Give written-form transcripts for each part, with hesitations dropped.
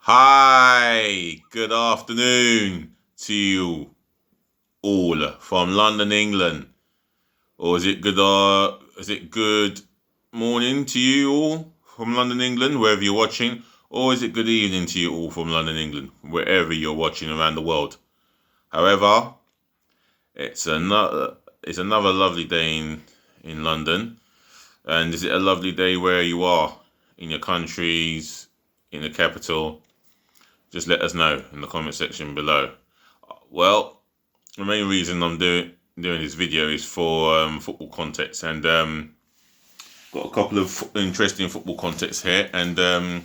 Hi, good afternoon to you all from London, England. Or is it good morning to you all from London, England, wherever you're watching? Or is it good evening to you all from London, England, wherever you're watching around the world? However, it's another lovely day in London. And is it a lovely day where you are in your countries, in the capital? Just let us know in the comment section below. Well, the main reason I'm doing this video is for football context, and got a couple of interesting football contexts here, and then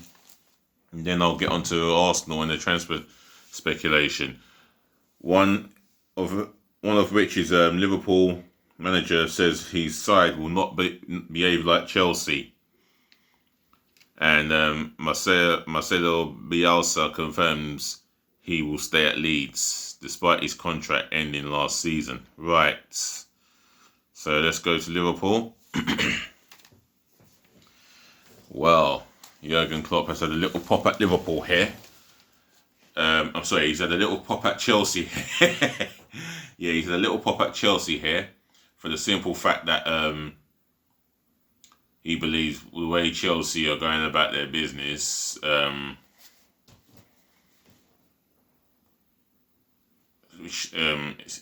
I'll get onto Arsenal and the transfer speculation. One of which is Liverpool manager says his side will not behave like Chelsea. And Marcelo Bielsa confirms he will stay at Leeds despite his contract ending last season. Right. So let's go to Liverpool. Well, Jurgen Klopp has had a little pop at Liverpool here. I'm sorry, he's had a little pop at Chelsea. Yeah, he's had a little pop at Chelsea here for the simple fact that he believes the way Chelsea are going about their business,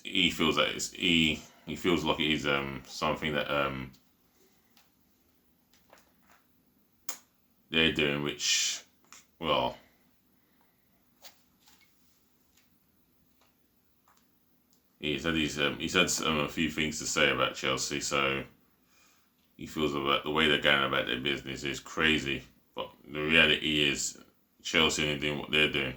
he feels that he feels like it is something that they're doing, which, well, he's had a few things to say about Chelsea, so he feels about the way they're going about their business is crazy. But the reality is Chelsea are doing what they're doing.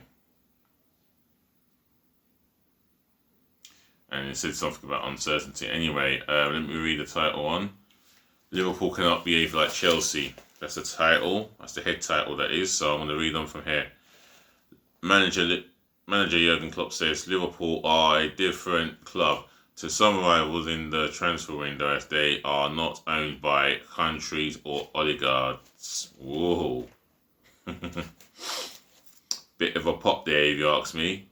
And it said something about uncertainty. Anyway, let me read the title on. Liverpool cannot behave like Chelsea. That's the title. That's the head title, that is. So I'm going to read on from here. Manager Jurgen Klopp says Liverpool are a different club to some rivals in the transfer window, as they are not owned by countries or oligarchs. Whoa. Bit of a pop there, if you ask me.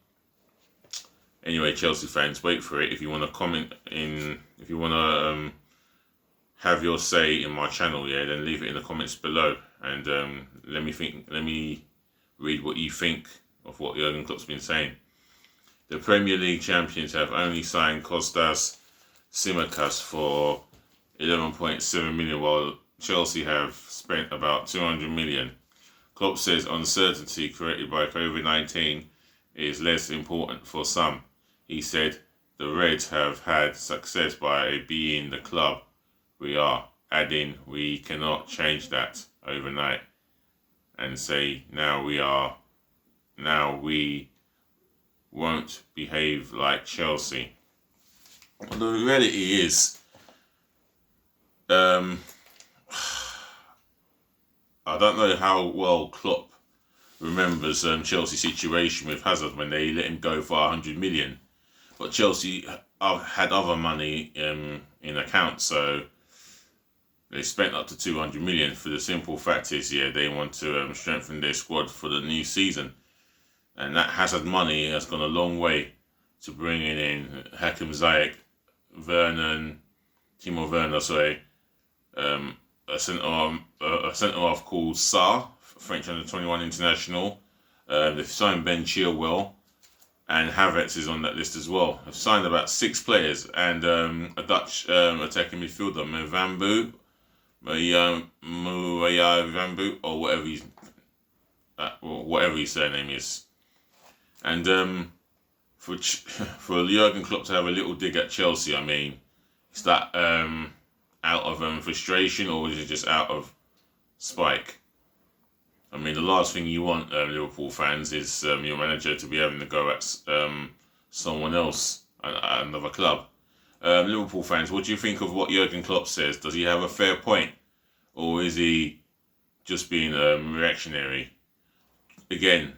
Anyway, Chelsea fans, wait for it. If you want to comment if you want to have your say in my channel, yeah, then leave it in the comments below, and let me read what you think of what Jurgen Klopp's been saying. The Premier League champions have only signed Kostas Tsimikas for 11.7 million, while Chelsea have spent about 200 million. Klopp says uncertainty created by COVID-19 is less important for some. He said the Reds have had success by being the club we are, adding we cannot change that overnight and say now we won't behave like Chelsea. The reality is, I don't know how well Klopp remembers Chelsea's situation with Hazard when they let him go for 100 million. But Chelsea had other money in account, so they spent up to 200 million. For the simple fact is, yeah, they want to strengthen their squad for the new season. And that Hazard money has gone a long way to bringing in Hakim Ziyech, Timo Werner, a centre-half called Sarr, French under-21 international. They've signed Ben Chilwell, and Havertz is on that list as well. They've signed about 6 players, and a Dutch attacking midfielder, Muyambu, or whatever his surname is. And for Jurgen Klopp to have a little dig at Chelsea, I mean, is that out of frustration, or is it just out of spite? I mean, the last thing you want, Liverpool fans, is your manager to be having to go at someone else, at another club. Liverpool fans, what do you think of what Jurgen Klopp says? Does he have a fair point, or is he just being reactionary? Again,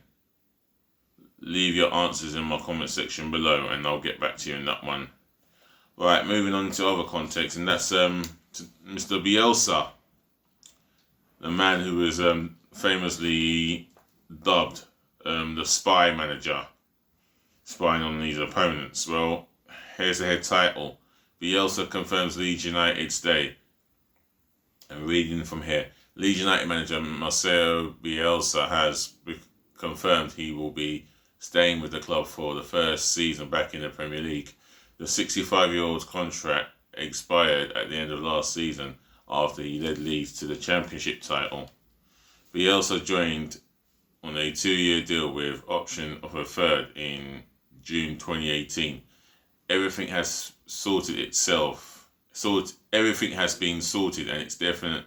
leave your answers in my comment section below, and I'll get back to you in that one. Right, moving on to other context, and that's to Mr. Bielsa, the man who was famously dubbed the spy manager, spying on these opponents. Well, here's the head title. Bielsa confirms Leeds United stay. And reading from here, Leeds United manager Marcelo Bielsa has confirmed he will be staying with the club for the first season back in the Premier League. The 65-year-old's contract expired at the end of last season after he led Leeds to the Championship title. Bielsa joined on a 2-year deal with option of a third in June 2018. Everything has sorted itself. Everything has been sorted, and it's definite.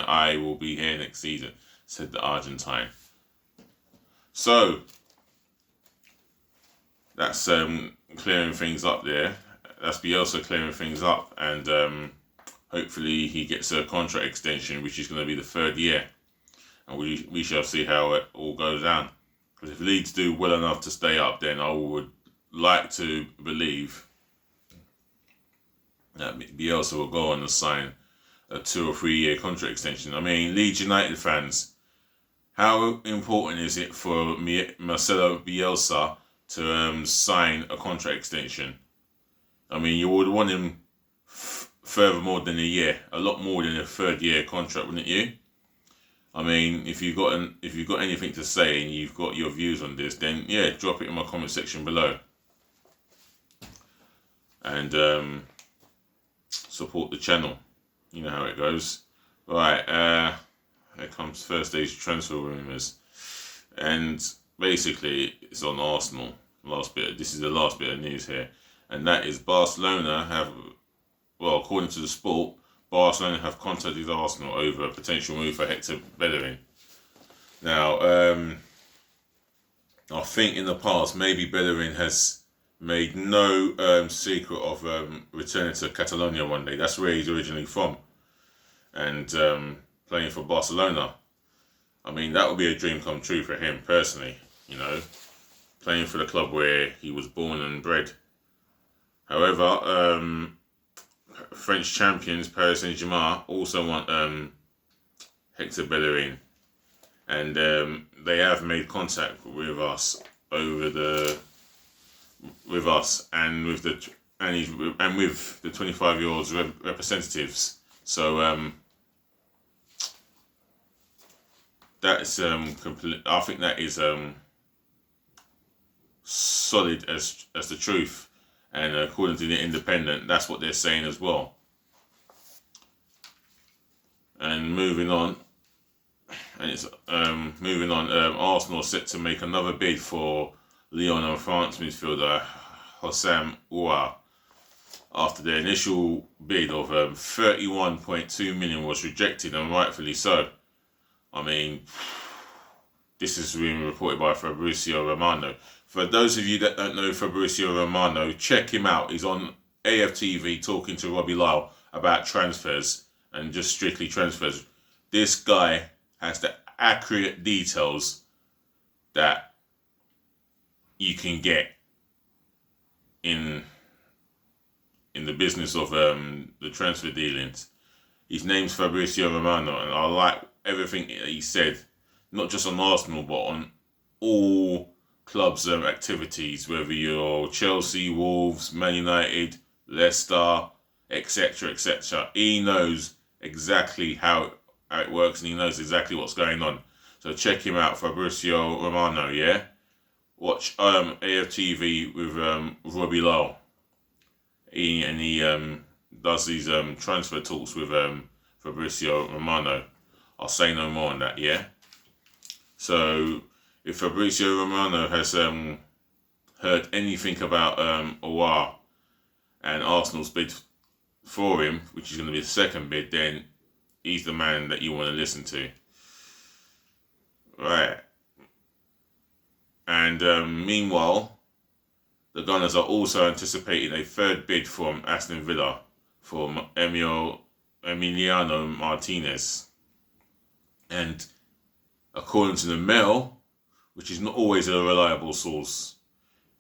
I will be here next season," said the Argentine. So that's clearing things up there. That's Bielsa clearing things up, and hopefully he gets a contract extension, which is going to be the 3rd year, and we shall see how it all goes down. Because if Leeds do well enough to stay up, then I would like to believe that Bielsa will go on and sign a 2 or 3 year contract extension. I mean, Leeds United fans, how important is it for Marcelo Bielsa to sign a contract extension? I mean, you would want him further more than a year, a lot more than a 3rd year contract, wouldn't you? I mean, if you've got anything to say and you've got your views on this, then yeah, drop it in my comment section below. And support the channel. You know how it goes. Right, here comes Thursday's transfer rumours. And basically, it's on Arsenal. This is the last bit of news here. And that is Barcelona according to the Sport, Barcelona have contacted Arsenal over a potential move for Hector Bellerin. Now, I think in the past, maybe Bellerin has made no secret of returning to Catalonia one day. That's where he's originally from. And playing for Barcelona. I mean, that would be a dream come true for him personally, you know. Playing for the club where he was born and bred. However, French champions Paris Saint-Germain also want Hector Bellerin. And they have made contact with us and with the 25-year-old's representatives. So that's complete. I think that is solid as the truth, and according to the Independent, that's what they're saying as well. And moving on, Arsenal set to make another bid for Lyon and France midfielder Houssam Aouar after their initial bid of 31.2 million was rejected, and rightfully so. I mean, this is being reported by Fabrizio Romano. For those of you that don't know Fabrizio Romano, check him out. He's on AFTV talking to Robbie Lyle about transfers and just strictly transfers. This guy has the accurate details that you can get in the business of the transfer dealings. His name's Fabrizio Romano, and I like everything that he said, not just on Arsenal, but on all clubs' activities, whether you're Chelsea, Wolves, Man United, Leicester, etc., etc. He knows exactly how it works, and he knows exactly what's going on. So check him out, Fabrizio Romano, yeah? Watch AFTV with Robbie Lyle. He does these transfer talks with Fabrizio Romano. I'll say no more on that, yeah? So if Fabrizio Romano has heard anything about Aouar and Arsenal's bid for him, which is going to be the second bid, then he's the man that you want to listen to. Right. And meanwhile, the Gunners are also anticipating a third bid from Aston Villa for Emiliano Martinez. And according to the Mail, which is not always a reliable source,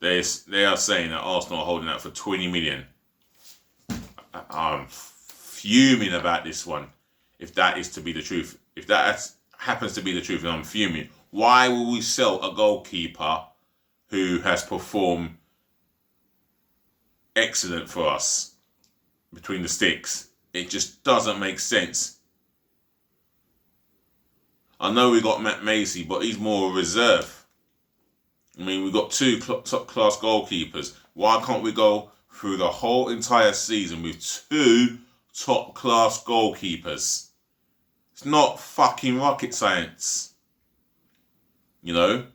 they are saying that Arsenal are holding out for 20 million. I'm fuming about this one. If that is to be the truth, if that happens to be the truth, then I'm fuming. Why will we sell a goalkeeper who has performed excellent for us between the sticks? It just doesn't make sense. I know we got Matt Macy, but he's more a reserve. I mean, we've got two top class goalkeepers. Why can't we go through the whole entire season with two top class goalkeepers? It's not fucking rocket science. You know,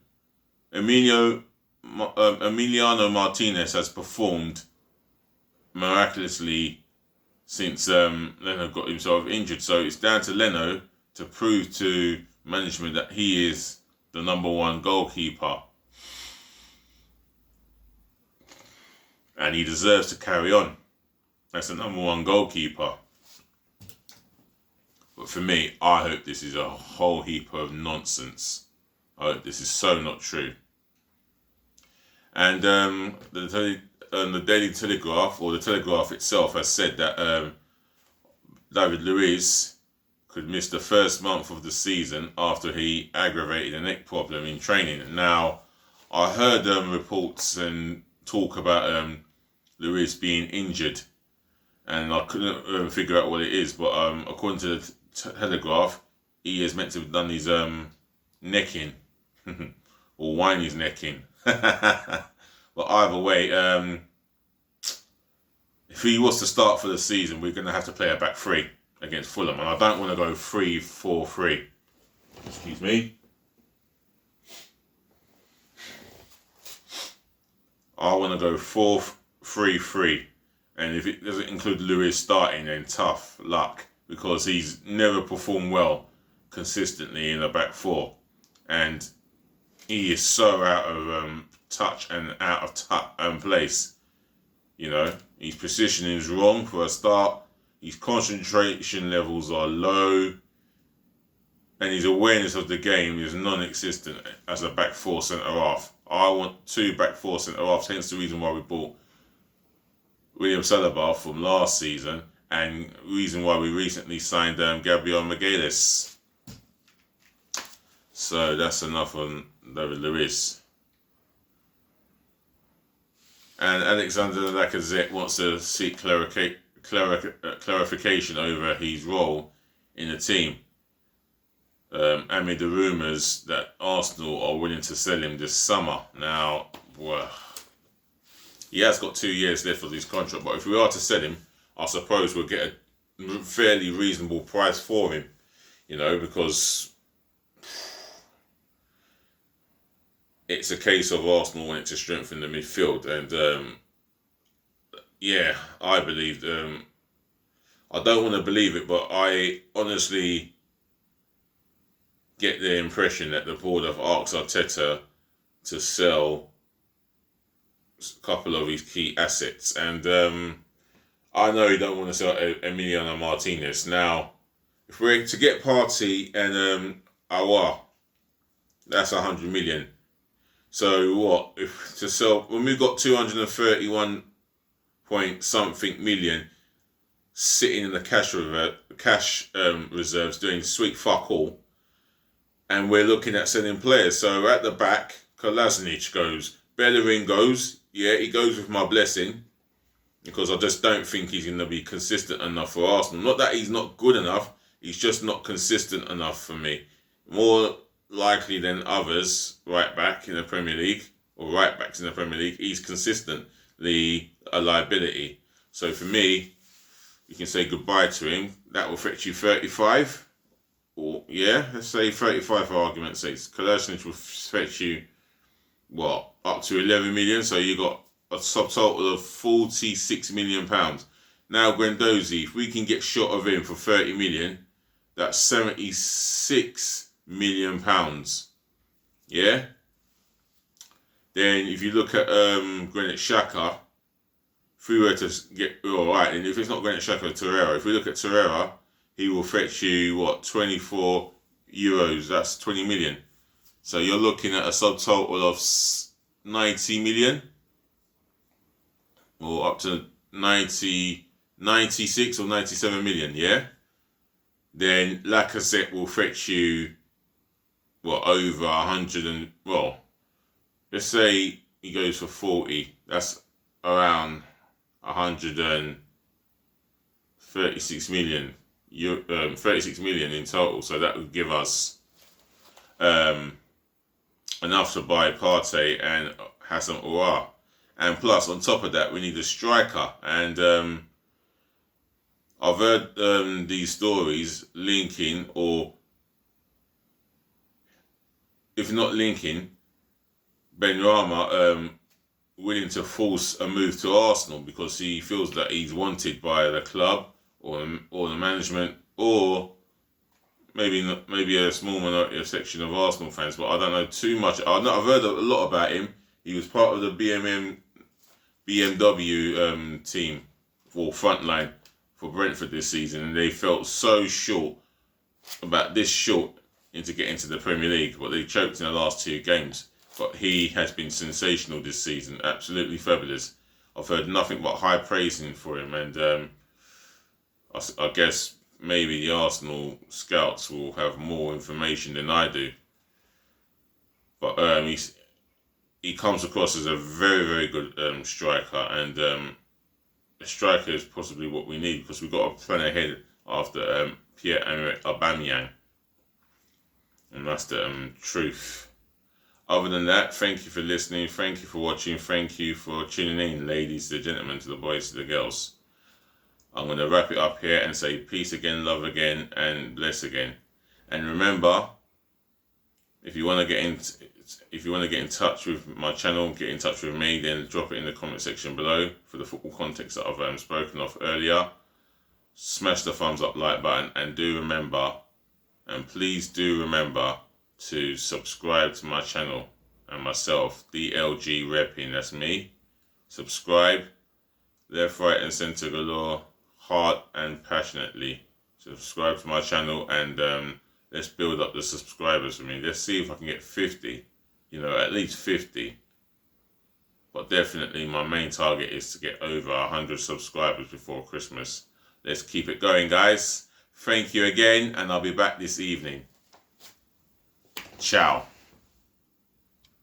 Emiliano Martinez has performed miraculously since Leno got himself injured. So it's down to Leno to prove to management that he is the number one goalkeeper. And he deserves to carry on as the number one goalkeeper. But for me, I hope this is a whole heap of nonsense. I hope this is so not true. And the Daily Telegraph, or the Telegraph itself, has said that David Luiz could miss the first month of the season after he aggravated a neck problem in training. Now, I heard reports and talk about Luiz being injured, and I couldn't figure out what it is, but according to the Telegraph, he is meant to have done his necking, or wind his necking. But either way, if he was to start for the season, we're going to have to play a back three against Fulham, and I don't want to go 3-4-3. Excuse me. I want to go 4-3-3, and if it doesn't include Luiz starting, then tough luck, because he's never performed well consistently in the back four, and he is so out of touch and out of place. You know, his positioning is wrong for a start. His concentration levels are low, and his awareness of the game is non-existent as a back four centre half. I want two back four centre halves. Hence the reason why we bought William Saliba from last season, and reason why we recently signed Gabriel Magalhaes. So that's enough on David Luiz. And Alexander Lacazette wants to seek clarification over his role in the team, amid the rumours that Arsenal are willing to sell him this summer. Now, well, he has got 2 years left of his contract, but if we are to sell him, I suppose we'll get a fairly reasonable price for him, you know, because it's a case of Arsenal wanting to strengthen the midfield, and yeah, I believe, I don't want to believe it, but I honestly get the impression that the board have asked Arteta to sell a couple of his key assets, and I know he don't want to sell Emiliano Martinez. Now, if we're to get Partey and Aouar, that's 100 million. So what, if to sell, when we've got 231 point something million sitting in the cash reserves doing sweet fuck all, and we're looking at selling players. So at the back, Kolasinac goes, Bellerin goes, yeah, he goes with my blessing, because I just don't think he's going to be consistent enough for Arsenal. Not that he's not good enough, he's just not consistent enough for me. More likely than others, right back in the Premier League, or right backs in the Premier League, he's consistently a liability. So for me, you can say goodbye to him. That will fetch you 35. Or, yeah, let's say 35 for argument's sake. Kolasinac will fetch you, what, up to 11 million. So you got a subtotal of 46 million pounds. Now, Guendouzi, if we can get shot of him for 30 million, that's 76 million pounds. Yeah? Then if you look at Granit Xhaka, if we were to get, alright, and if it's not Granit Xhaka, Torreira, if we look at Torreira, he will fetch you, what, 24 euros, that's 20 million. So you're looking at a subtotal of 90 million, or up to 96 or 97 million, yeah? Then Lacazette will fetch you, over 100 and, let's say he goes for 40. That's around 136 million. 36 million in total. So that would give us enough to buy Partey and Hassan Aouar. And plus, on top of that, we need a striker. And I've heard these stories linking, or if not linking, Benrahma willing to force a move to Arsenal because he feels that he's wanted by the club or the management, or maybe a small minority, a section of Arsenal fans. But I don't know too much. I've heard a lot about him. He was part of the BMW team for frontline for Brentford this season, and they felt so short into getting to the Premier League, but they choked in the last 2 games. But he has been sensational this season, absolutely fabulous. I've heard nothing but high praising for him, and I guess maybe the Arsenal scouts will have more information than I do. But he comes across as a very, very good striker, and a striker is possibly what we need because we've got to plan ahead after Pierre-Emerick Aubameyang. And that's the truth. Other than that, thank you for listening, thank you for watching, thank you for tuning in, ladies, the gentlemen, to the boys, to the girls. I'm going to wrap it up here and say peace again, love again, and bless again. And remember, if you want to get in touch with my channel, get in touch with me, then drop it in the comment section below for the football context that I've spoken of earlier. Smash the thumbs up like button, and please do remember to subscribe to my channel and myself, DLG Reppin, that's me. Subscribe, left, right and centre galore, hard and passionately. Subscribe to my channel, and let's build up the subscribers for me. Let's see if I can get 50, at least 50. But definitely my main target is to get over 100 subscribers before Christmas. Let's keep it going, guys. Thank you again, and I'll be back this evening. Ciao.